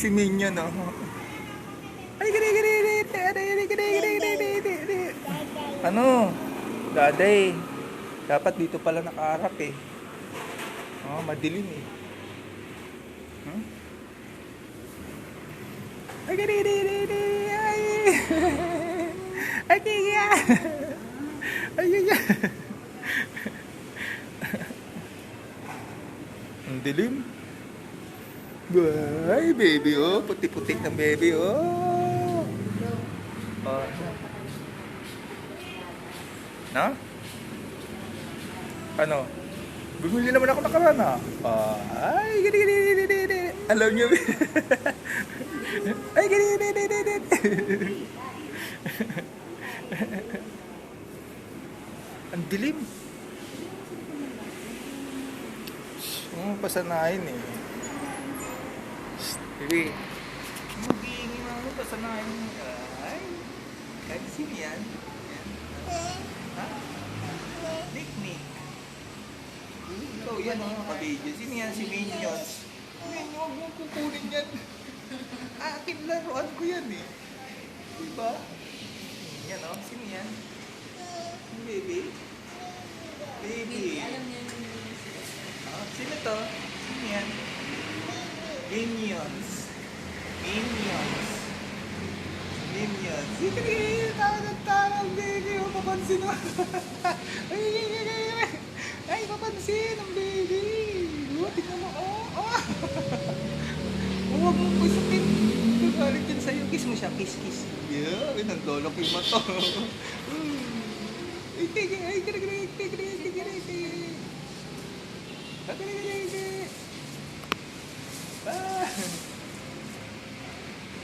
Si Minion, no? Ay, ano? Daday. Dapat dito pala nakaharap eh. Oh, madilim eh. Hmm? Ay, ay. Ay, kaya. Ay, kaya. Ang dilim. Ay, baby, oh. Puti-puti ng baby, oh. Oh. Na? Ano? Bumili naman ako nakaraan, ah. Ay, gini. Alam niyo. Ay, gini. Ang dilim. Pasanayin eh. Baby. Mag-iingi na ako, pasanayin mo. Ay. Kahit sino yan? Ha? Nick. Ikaw yan oh, kabidyo. Sino yan? Si Minions. Minions, huwag mong kukunin yan. Akin laruan ko yan eh. Diba? Yan oh, sino yan? Baby? Baby. Oh, sino to? Sino yan? Minions. Sige, tawag baby. O, papansin mo. Ay, papansin ang baby. Tingnan mo. Huwag mong kusukin. Gagalit yan sa'yo. Kiss mo siya. Kiss. Yeah, nagdolok yung mata.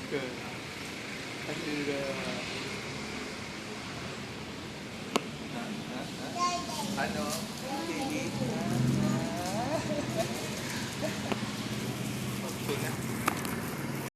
Good.